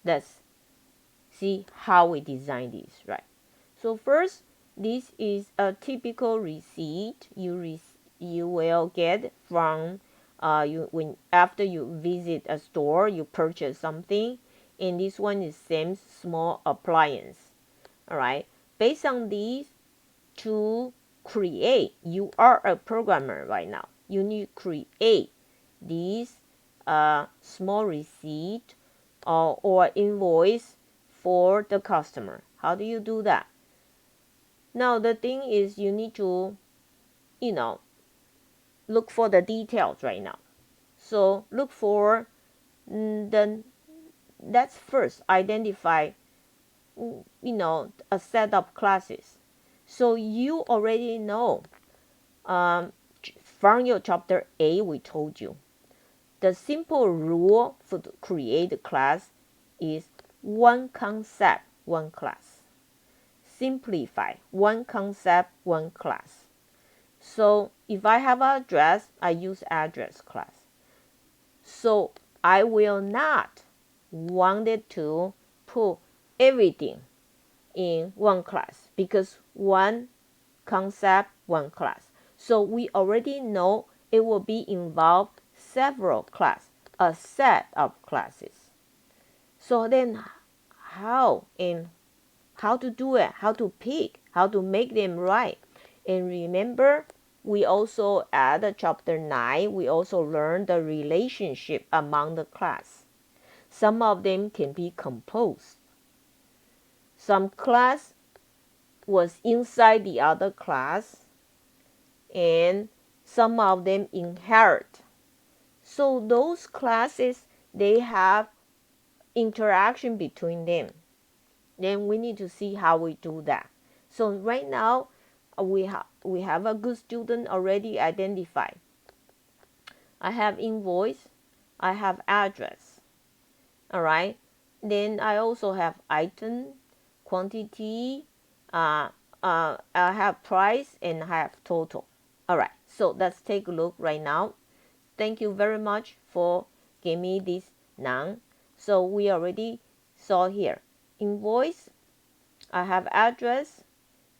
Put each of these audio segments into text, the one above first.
Let's see how we design this, right? So first, this is a typical receipt you will get from when after you visit a store, you purchase something, and this one is same small appliance. All right. Based on these, to create, you are a programmer right now. You need to create these small receipt or invoice for the customer. How do you do that? Now the thing is you need to, you know, look for the details right now. So look for the let's first identify a set of classes. So you already know from your chapter A we told you the simple rule for to create a class is one concept, one class. Simplify, one concept, one class. So if I have an address, I use address class. So I will not want it to put everything in one class because one concept, one class. So we already know it will be involved several class, a set of classes. So then how to do it, how to pick, how to make them right. And remember, we also at chapter 9, we also learned the relationship among the class. Some of them can be composed. Some class was inside the other class, and some of them inherit. So those classes, they have interaction between them. Then we need to see how we do that. So right now, we have a good student already identified. I have invoice, I have address. All right. Then I also have item, quantity, I have price, and I have total. All right. So let's take a look right now. Thank you very much for giving me this noun. So we already saw here invoice, I have address,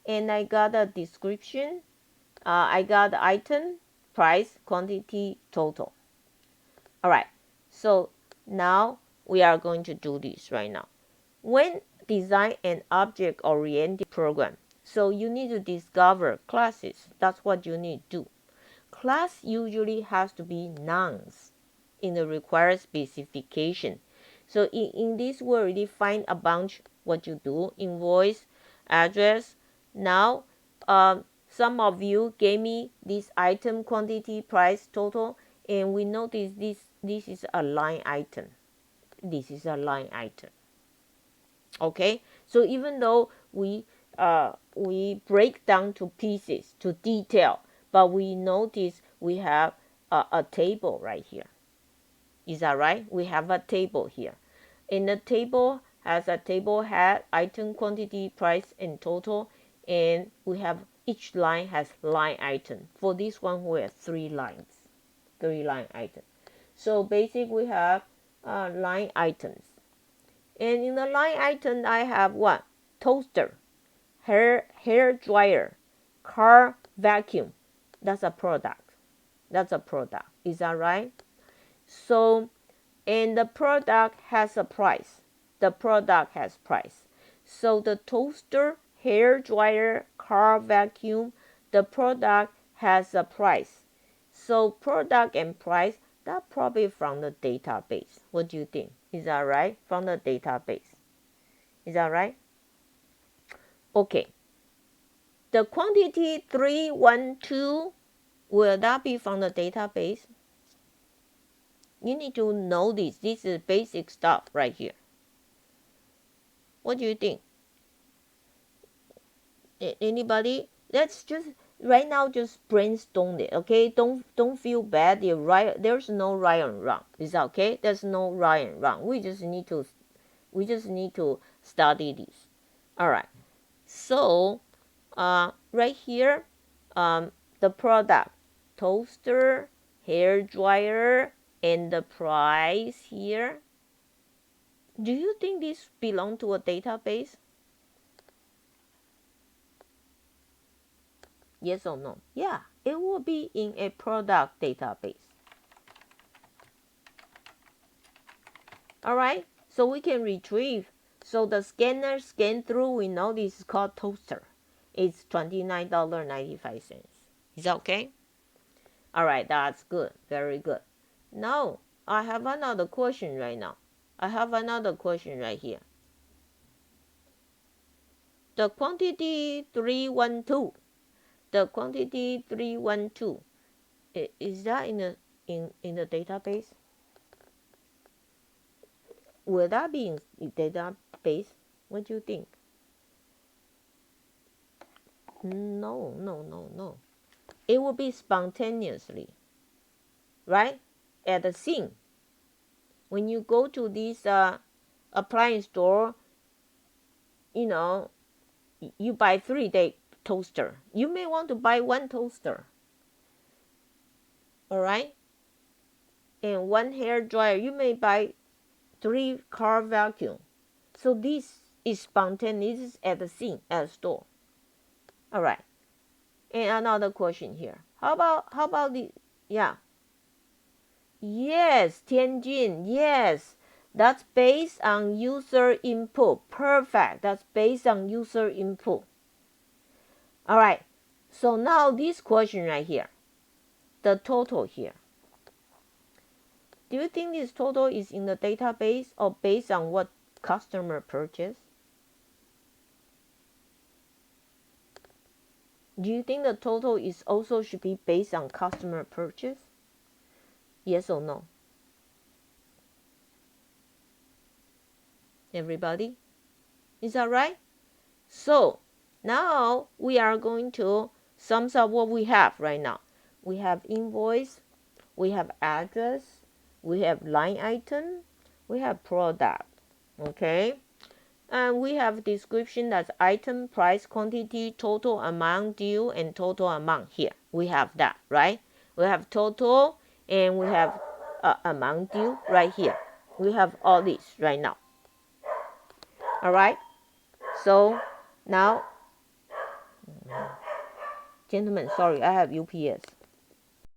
and I got a description. I got item, price, quantity, total. All right. So now we are going to do this right now. When design an object-oriented program, so you need to discover classes. That's what you need to do. Class usually has to be nouns in the required specification. So in this we already find a bunch what you do, invoice, address. Now some of you gave me this item, quantity, price, total, and we notice this is a line item. This is a line item. Okay, so even though we break down to pieces to detail, but we notice we have a table right here. Is that right? We have a table here, and the table has a table head, item, quantity, price, and total, and we have each line has line item. For this one we have three line items. So basically we have line items. And in the line item, I have what? Toaster, hair dryer, car vacuum. That's a product. That's a product. Is that right? So, and the product has a price. The product has price. So the toaster, hair dryer, car vacuum, the product has a price. So product and price, that probably from the database. What do you think? Is that right? From the database. Is that right? Okay. The quantity 312, will that be from the database? You need to know this. This is basic stuff right here. What do you think? Anybody? Let's just right now just brainstorm it, okay? Don't feel bad. You're right. There's no right and wrong. Is that okay? There's no right and wrong. We just need to study this. All right. So right here, the product, toaster, hair dryer, and the price here. Do you think this belong to a database? Yes or no? Yeah, it will be in a product database. All right, so we can retrieve. So the scanner scan through, we know this is called toaster. It's $29.95. Is that okay? All right, that's good. Very good. Now, I have another question right now. I have another question right here. The quantity 312. The quantity 312. Is that in the database? Will that be in database? What do you think? No, no, no, no. It will be spontaneously, right? At the scene. When you go to this appliance store, you know, you buy 3-day toaster. You may want to buy one toaster, all right? And one hair dryer. You may buy 3 car vacuum. So this is spontaneous. This is at the scene at the store. All right. And another question here. How about the yeah? Yes, Tianjin. Yes. That's based on user input. Perfect. That's based on user input. All right. So now this question right here. The total here. Do you think this total is in the database or based on what customer purchased? Do you think the total is also should be based on customer purchase? Yes or no? Everybody? Is that right? So now we are going to sum up what we have right now. We have invoice, we have address, we have line item, we have product. Okay? And we have description that's item, price, quantity, total amount due, and total amount here. We have that, right? We have total and we have amount due right here. We have all this right now. All right? So now, gentlemen, sorry, I have UPS.